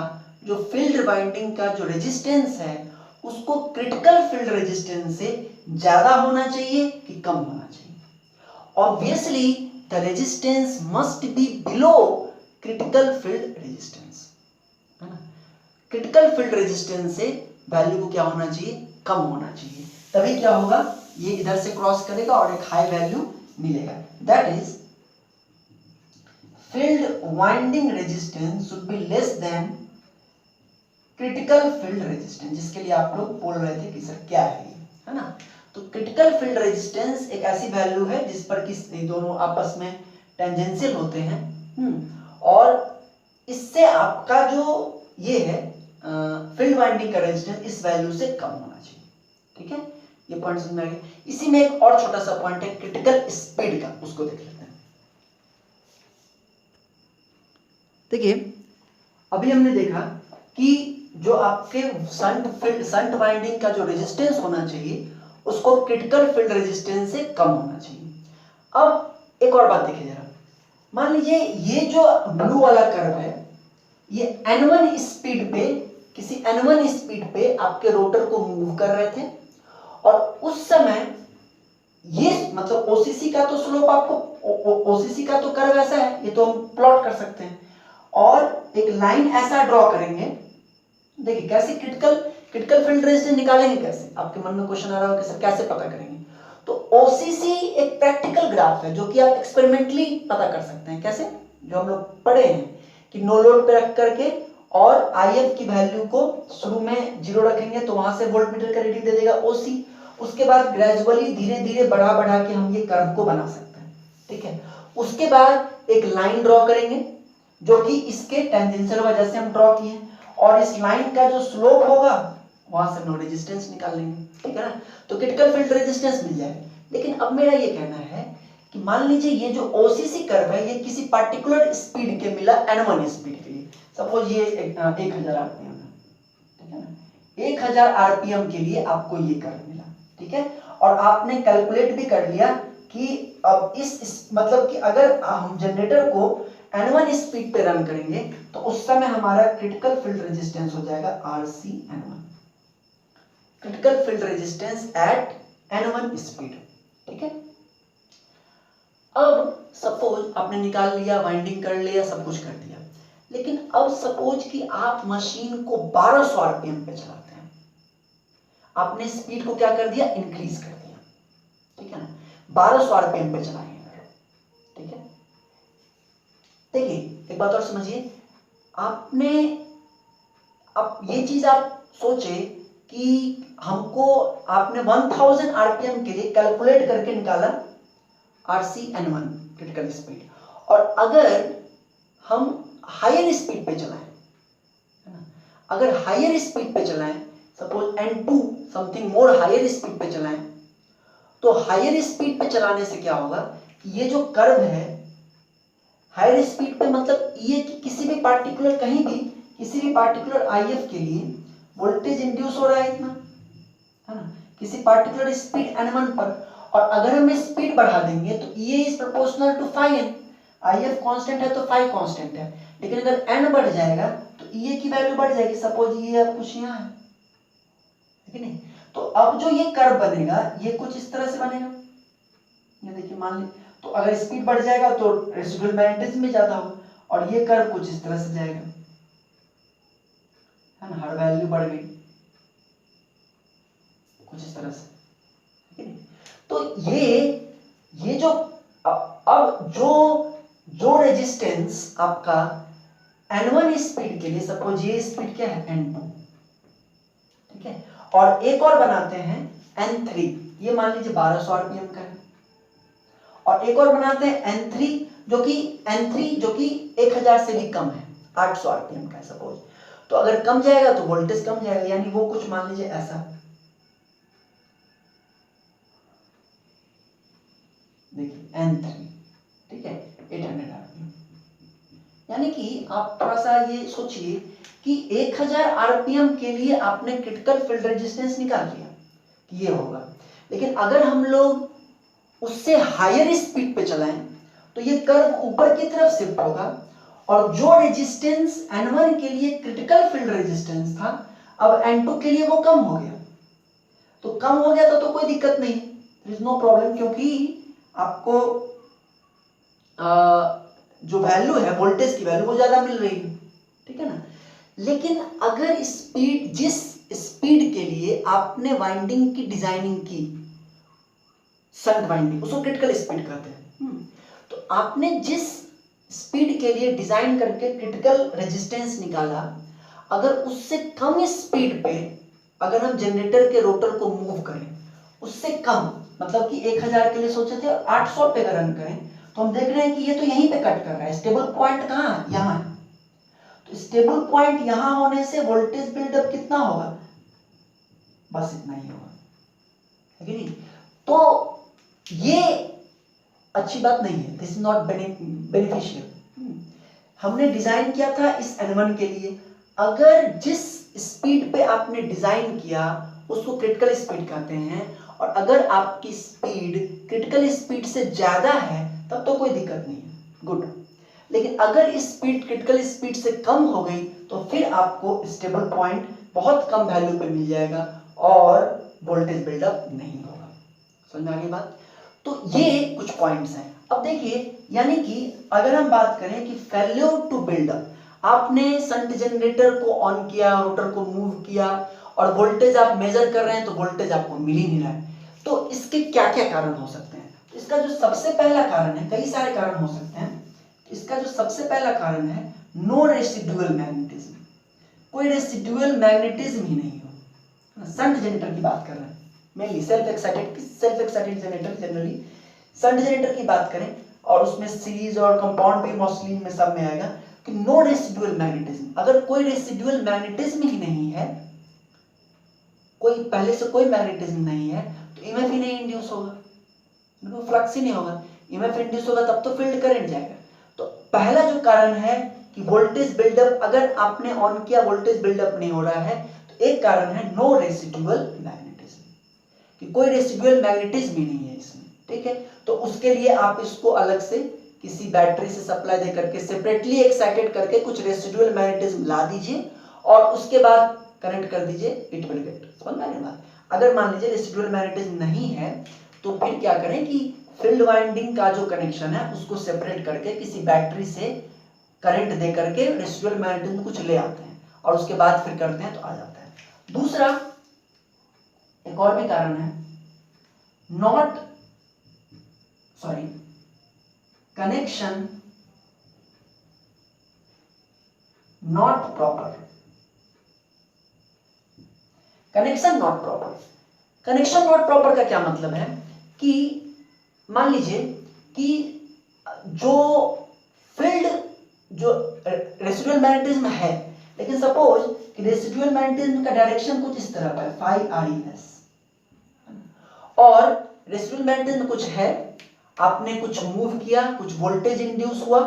जो फील्ड वाइंडिंग का जो रेजिस्टेंस है उसको क्रिटिकल फील्ड रेजिस्टेंस से ज्यादा होना चाहिए कि कम होना चाहिए। Obviously the resistance must be below critical field resistance, है ना। क्रिटिकल फील्ड रेजिस्टेंस से वैल्यू को क्या होना चाहिए, कम होना चाहिए, तभी क्या होगा, ये इधर से क्रॉस करेगा और एक हाई वैल्यू मिलेगा। That is field winding resistance should be less than critical field resistance, जिसके लिए आप लोग बोल रहे थे कि सर क्या है ये, है ना। तो क्रिटिकल फील्ड रेजिस्टेंस एक ऐसी वैल्यू है जिस पर कि दोनों आपस में टेंजेंशियल होते हैं और इससे आपका जो ये है फील्ड वाइंडिंग का रेजिस्टेंस इस वैल्यू से कम होना चाहिए। ठीक है, ये पॉइंट समझ में आ गया। इसी में एक और छोटा सा पॉइंट है क्रिटिकल स्पीड का, उसको देख लेते हैं। देखिए अभी हमने देखा कि जो आपके शंट वाइंडिंग का जो रेजिस्टेंस होना चाहिए उसको क्रिटिकल फील्ड रेजिस्टेंस से कम होना चाहिए। अब एक और बात देखिए जरा, मान लीजिए ये जो ब्लू वाला कर्व है ये n1 स्पीड पे, किसी n1 स्पीड पे आपके रोटर को मूव कर रहे थे और उस समय ये मतलब ओसीसी का तो स्लोप आपको ओसीसी का तो कर्व ऐसा है, ये तो हम प्लॉट कर सकते हैं और एक लाइन ऐसा ड्रॉ करेंगे। देखिए कैसे क्रिटिकल फील्ड रेजिस्टेंस निकालेंगे, कैसे आपके मन में क्वेश्चन आ रहा हो कि सर कैसे पता करेंगे। तो ओसीसी एक प्रैक्टिकल ग्राफ है जो कि आप एक्सपेरिमेंटली पता कर सकते हैं। कैसे, जो हम लोग पढ़े हैं कि नो लोड पे रख करके और आईएफ की वैल्यू को शुरू में 0 रखेंगे तो वहां से वोल्टमीटर का रीडिंग दे देगा ओसी, उसके बाद ग्रेजुअली धीरे धीरे बढ़ा बढ़ा के हम ये कर्व को बना सकते हैं। ठीक है, उसके बाद एक लाइन ड्रॉ करेंगे जो कि इसके टेंजेंशियल वजह से हम ड्रॉ किए और इस लाइन का जो स्लोप होगा वहां से नो रेजिस्टेंस निकाल लेंगे। ठीक है ना, तो क्रिटिकल फील्ड रेजिस्टेंस मिल जाएगा। लेकिन अब मेरा ये कहना है कि मान लीजिए ये जो ओसीसी कर्व है ये किसी पार्टिकुलर स्पीड के मिला n1 स्पीड के लिए, सपोज ये 1000 आरपीएम है, ठीक है ना, 1000 आरपीएम के लिए आपको ये कर्व मिला। ठीक है, और आपने कैलकुलेट भी कर लिया कि अब इस मतलब कि अगर हम जनरेटर को n1 स्पीड पे रन करेंगे तो उस समय हमारा क्रिटिकल फील्ड रेजिस्टेंस हो जाएगा RCN1, critical field resistance at n1 speed. ठीक है, अब सपोज आपने निकाल लिया, वाइंडिंग कर लिया, सब कुछ कर दिया, लेकिन अब सपोज कि आप मशीन को 1200 आरपीएम पे चलाते हैं, आपने स्पीड को क्या कर दिया, इंक्रीज कर दिया। ठीक है ना, 1200 आरपीएम पे चलाएंगे। ठीक है, देखिए एक बात और समझिए, आपने अब ये चीज आप सोचे कि हमको आपने 1000 आरपीएम के लिए कैलकुलेट करके निकाला RCN1 क्रिटिकल स्पीड, और अगर हम हायर स्पीड पे चलाएं, है ना, अगर हायर स्पीड पे चलाएं, suppose n2 something more higher speed पे चलाएं, तो हायर स्पीड पे चलाने से क्या होगा, ये जो कर्व है हायर स्पीड पे मतलब ये कि किसी भी पार्टिकुलर कहीं भी किसी भी पार्टिकुलर IF के लिए वोल्टेज इंड्यूस हो रहा है इतना, है ना, किसी पार्टिकुलर स्पीड n1 पर, और अगर हम स्पीड बढ़ा देंगे तो ये is proportional to phi n, IF constant है तो phi कांस्टेंट है, लेकिन अगर n बढ़ जाएगा तो ये की वैल्यू बढ़ जाएगी, सपोज ये अब कुछ यहाँ है, ठीक है नहीं, तो अब जो ये कर्व बनेगा ये कुछ इस तरह से बनेगा, ये देखिए मान लीजिए, तो अगर स्पीड बढ़ जाएगा तो रेसिडुअल मैग्नेटिज्म में ज्यादा होगा, और ये कर्व कुछ इस तरह से जाएगा, है ना, हर वैल्यू बढ़ गई कुछ इस तरह से, ठीक है। तो ये जो अब जो रेजिस्टेंस आपका n1 स्पीड के लिए, सपोज ये स्पीड क्या है n2, ठीक है, और एक और बनाते हैं n3, ये मान लीजिए 1200 आरपीएम का है, और एक और बनाते हैं n3 जो कि 1000 से भी कम है, 800 आरपीएम का है सपोज, तो अगर कम जाएगा तो वोल्टेज कम जाएगा, यानी वो कुछ मान लीजिए ऐसा, देखिए n3, ठीक है, 800 आरपीएम, यानी कि आप थोड़ा सा ये सोचिए कि 1000 आरपीएम के लिए आपने क्रिटिकल फील्ड रेजिस्टेंस निकाल लिया कि ये होगा, लेकिन अगर हम लोग उससे हायर स्पीड पे चलाएं तो ये कर्व ऊपर की तरफ शिफ्ट होगा, और जो रेजिस्टेंस n1 के लिए क्रिटिकल फील्ड रेजिस्टेंस था अब n2 के लिए वो कम हो गया, तो कम हो गया तो कोई दिक्कत नहीं, देयर इज नो प्रॉब्लम, क्योंकि आपको जो वैल्यू है वोल्टेज की वैल्यू वो ज्यादा मिल रही है, ठीक है ना। लेकिन अगर स्पीड, जिस स्पीड के लिए आपने वाइंडिंग की डिजाइनिंग की, शंट वाइंडिंग, उसको क्रिटिकल स्पीड कहते हैं, तो आपने जिस स्पीड के लिए डिजाइन करके क्रिटिकल रेजिस्टेंस निकाला, अगर उससे कम स्पीड पे अगर हम जनरेटर के रोटर को मूव करें, उससे कम मतलब कि 1000 के लिए सोचे थे 800 पे अगर रन करें, तो हम देख रहे हैं कि ये तो यहीं पे कट कर रहा है, स्टेबल पॉइंट कहाँ है, यहाँ है, तो स्टेबल पॉइंट यहाँ होने से वोल्टेज बिल्डअप कितना होगा, बस इतना ही होगा, है कि नहीं। तो ये अच्छी बात नहीं है, दिस इज नॉट बेनिफिशियल। हमने डिजाइन किया था इस n1 के लिए, अगर जिस स्पीड पे आपने डिजाइन किया उसको क्रिटिकल स्पीड कहते हैं, और अगर आपकी स्पीड क्रिटिकल स्पीड से ज्यादा है तब तो कोई दिक्कत नहीं है, गुड। लेकिन अगर स्पीड क्रिटिकल स्पीड से कम हो गई तो फिर आपको स्टेबल पॉइंट बहुत कम वैल्यू पे मिल जाएगा और वोल्टेज बिल्डअप नहीं होगा। समझ में आ गई बात। तो ये कुछ पॉइंट्स हैं। अब देखिए, यानी कि अगर हम बात करें कि फेल्योर टू बिल्डअप, आपने शंट जनरेटर को ऑन किया, रोटर को मूव किया और वोल्टेज आप मेजर कर रहे हैं तो वोल्टेज आपको मिल ही नहीं रहा है, तो इसके क्या क्या कारण हो सकते हैं। इसका जो सबसे पहला कारण है, कई सारे कारण हो सकते हैं, इसका जो सबसे पहला कारण है नो रेसिडुअल मैग्नेटिज्म, कोई रेसिडुअल मैग्नेटिज्म ही नहीं हो। शंट जनरेटर की बात कर रहे हैं, mainly self excited generator, generally shunt generator की बात करें और उसमें सीरीज और कंपाउंड भी मोस्टली में सब में आएगा कि नो रेसिडुअल मैग्नेटिज्म, अगर कोई रेसिडुअल मैग्नेटिज्म ही नहीं है, कोई पहले से कोई मैग्नेटिज्म नहीं है, तो ईएमएफ ही नहीं इंड्यूस होगा, बिल्कुल फ्लक्स ही नहीं होगा। ईएमएफ इंड्यूस होगा तब तो फील्ड करंट जाएगा। तो पहला जो कारण है कि वोल्टेज बिल्डअप, अगर आपने ऑन किया वोल्टेज बिल्डअप नहीं हो रहा है, तो एक कारण है नो रेसिडुअल मैग्नेटिज्म, कि कोई रेसिडुअल मैग्नेटिज्म ही नहीं है इसमें, ठीक है। तो उसके लिए आप इसको अलग से किसी बैटरी से सप्लाई दे करके सेपरेटली एक्साइटेड करके कुछ रेसिडुअल मैग्नेटिज्म ला दीजिए और उसके बाद कनेक्ट कर दीजिए, इट विल गेट। समझ में आ गई बात। अगर मान लीजिए रेसिडुअल मैग्नेटिज्म नहीं है तो फिर क्या करें कि फील्ड वाइंडिंग का जो कनेक्शन है उसको सेपरेट करके किसी बैटरी से करंट दे करके रेसिडुअल मैग्नेटिज्म कुछ ले आते हैं और उसके बाद फिर करते हैं तो आ जाता है। दूसरा एक और भी कारण है, connection not proper. Connection not proper का क्या मतलब है कि मान लीजिए कि जो फील्ड, जो रेसिडुअल मैग्नेटिज्म है लेकिन सपोज कि रेसिडुअल मैग्नेटिज्म का डायरेक्शन कुछ इस तरह का है, फाई आर ई एस, और रेसिडुअल मैग्नेटिज्म कुछ है, आपने कुछ मूव किया, कुछ वोल्टेज इंड्यूस हुआ,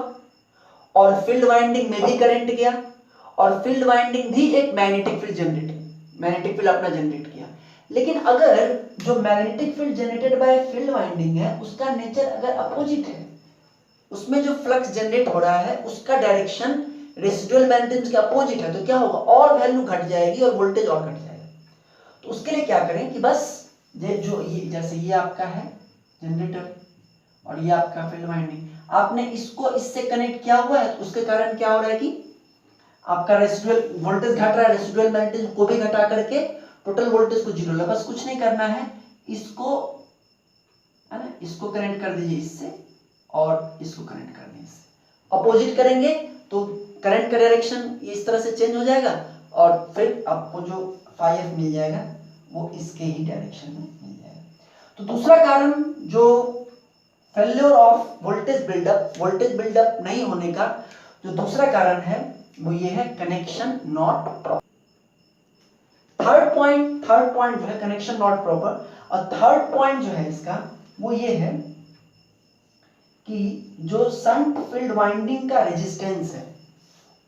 और फील्ड वाइंडिंग में भी करंट गया, और फील्ड वाइंडिंग भी एक मैग्नेटिक फील्ड मैग्नेटिक फील्ड अपना जनरेट किया। लेकिन अगर जो magnetic field generated by field winding है उसका नेचर अगर अपोजिट है, उसमें जो फ्लक्स जनरेट हो रहा है उसका डायरेक्शन रेसिडुअल मैग्नेटिज्म के अपोजिट है, तो क्या होगा, और वैल्यू घट जाएगी और वोल्टेज और घट जाएगा। तो उसके लिए क्या करें कि बस ये जैसे ये आपका है जनरेटर और ये आपका फील्ड वाइंडिंग, आपने इसको इससे कनेक्ट किया हुआ है, तो उसके कारण क्या हो रहा है कि आपका रेसिडुअल वोल्टेज घट रहा है, रेसिडुअल मैग्नेटिज्म को भी घटा करके टोटल वोल्टेज को जीरो ला। बस कुछ नहीं करना है, इसको है ना, इसको कनेक्ट कर दीजिए इससे और इसको कनेक्ट कर दीजिए इससे, अपोजिट करेंगे तो करंट का डायरेक्शन इस तरह से चेंज हो जाएगा और फिर आपको जो फाई एफ मिल जाएगा वो इसके ही डायरेक्शन में मिल जाएगा। तो दूसरा कारण जो फेल्योर ऑफ वोल्टेज बिल्डअप नहीं होने का जो दूसरा कारण है वो ये है connection not proper. Third point जो है कनेक्शन नॉट प्रॉपर, और थर्ड पॉइंट जो है इसका वो ये है कि जो शंट फील्ड वाइंडिंग का रेजिस्टेंस है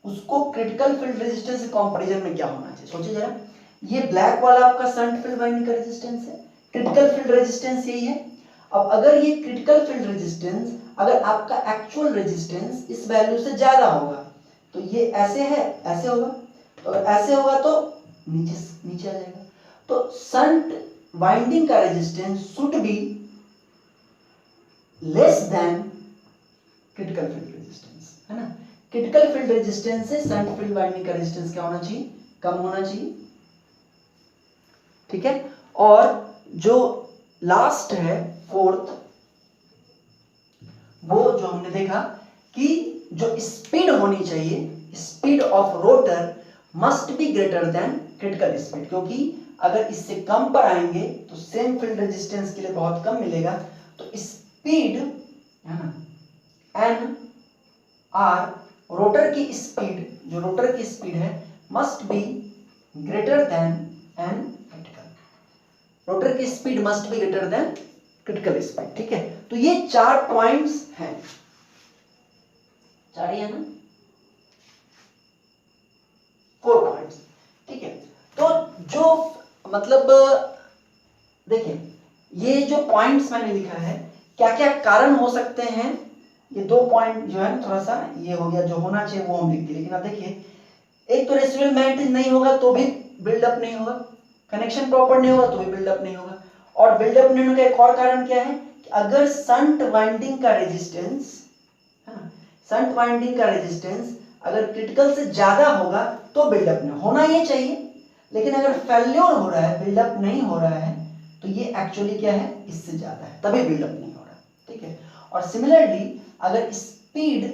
उसको क्रिटिकल फील्ड रेजिस्टेंस के कंपैरिजन में क्या होना चाहिए। सोचिए जरा, ये ब्लैक वाला आपका शंट फील्ड वाइंडिंग का रेजिस्टेंस है, क्रिटिकल फील्ड रेजिस्टेंस यही है। अब अगर ये क्रिटिकल फील्ड रेजिस्टेंस, अगर आपका एक्चुअल रेजिस्टेंस इस वैल्यू से ज्यादा होगा तो ये ऐसे है, ऐसे होगा, तो अगर ऐसे होगा तो नीचे आ जाएगा। तो शंट वाइंडिंग का resistance should be less than critical field resistance, है ना। क्रिटिकल फील्ड रेजिस्टेंस से शंट फील्ड वाइंडिंग का रेजिस्टेंस क्या होना चाहिए, कम होना चाहिए, ठीक है। और जो लास्ट है फोर्थ, वो जो हमने देखा कि जो स्पीड होनी चाहिए, speed of rotor must be greater than critical speed, क्योंकि अगर इससे कम पर आएंगे तो सेम फील्ड रेजिस्टेंस के लिए बहुत कम मिलेगा। तो स्पीड है ना एन आर, रोटर की स्पीड, जो रोटर की स्पीड है must be greater than N critical, rotor की speed must be greater than critical speed, ठीक है। तो ये 4 पॉइंट्स हैं, 4 ही है ना, 4 पॉइंट्स, ठीक है। तो जो मतलब देखिए ये जो पॉइंट्स मैंने लिखा है क्या क्या कारण हो सकते हैं, ये 2 पॉइंट जो है थोड़ा सा ये हो गया, जो होना चाहिए वो हम लिख दिए। लेकिन अब देखिए, एक तो रेसिडुअल मैग्नेटिज्म नहीं होगा तो भी बिल्डअप नहीं होगा, कनेक्शन प्रॉपर नहीं होगा तो भी बिल्डअप नहीं होगा, और बिल्डअप नहीं होने का एक और कारण क्या है कि अगर शंट वाइंडिंग का रेजिस्टेंस, है ना, शंट वाइंडिंग का रेजिस्टेंस अगर क्रिटिकल से ज्यादा होगा तो बिल्डअप नहीं होना ये चाहिए। लेकिन अगर फेल्योर हो रहा है, बिल्डअप नहीं हो रहा है, तो ये एक्चुअली क्या है, इससे ज्यादा है, तभी बिल्डअप नहीं हो रहा, ठीक है। और सिमिलरली अगर स्पीड,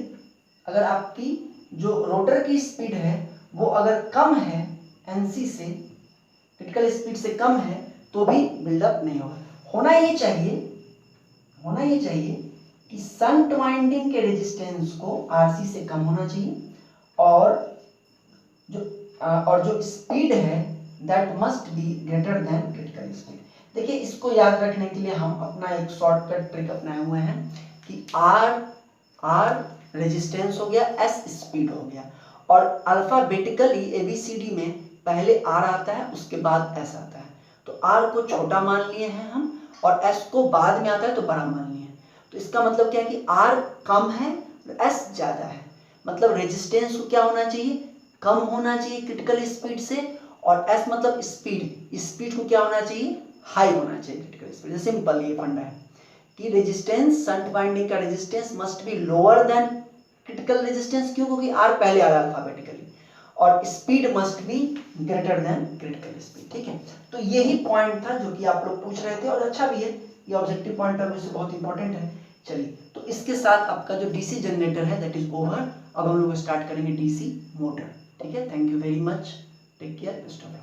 अगर आपकी जो रोटर की स्पीड है वो अगर कम है एनसी से, क्रिटिकल स्पीड से कम है, तो भी बिल्डअप नहीं होगा। होना ये चाहिए कि शंट वाइंडिंग के रेजिस्टेंस को आरसी से कम होना चाहिए, और जो स्पीड है that must be greater than critical speed. देखिए इसको याद रखने के लिए हम अपना एक शॉर्टकट ट्रिक अपनाए हुए हैं कि आर रेजिस्टेंस हो गया, एस स्पीड हो गया, और अल्फाबेटिकली एबीसीडी में पहले आर आता है उसके बाद एस आता है, तो आर को छोटा मान लिए हैं हम और एस को बाद में आता है तो बड़ा मान लिए हैं। तो इसका मतलब क्या है कि आर कम है एस ज्यादा है, मतलब रेजिस्टेंस को क्या होना चाहिए, कम होना चाहिए क्रिटिकल स्पीड से, और एस मतलब स्पीड को क्या होना चाहिए, हाई होना चाहिए क्रिटिकल स्पीड। सिंपल ये फंडा है कि रेजिस्टेंस, शंट वाइंडिंग का resistance must be lower than critical resistance, क्यों, क्योंकि आर पहले आ रहा है अल्फाबेटिकली, और speed must be greater than critical speed, ठीक है। तो यही पॉइंट था जो कि आप लोग पूछ रहे थे, और अच्छा भी है, ये ऑब्जेक्टिव पॉइंट ऑफ व्यू से बहुत इंपॉर्टेंट है। चलिए, तो इसके साथ आपका जो डीसी जनरेटर है दैट इज ओवर। अब हम लोग स्टार्ट करेंगे डीसी मोटर, ठीक है। Thank you very much, take care, best of luck.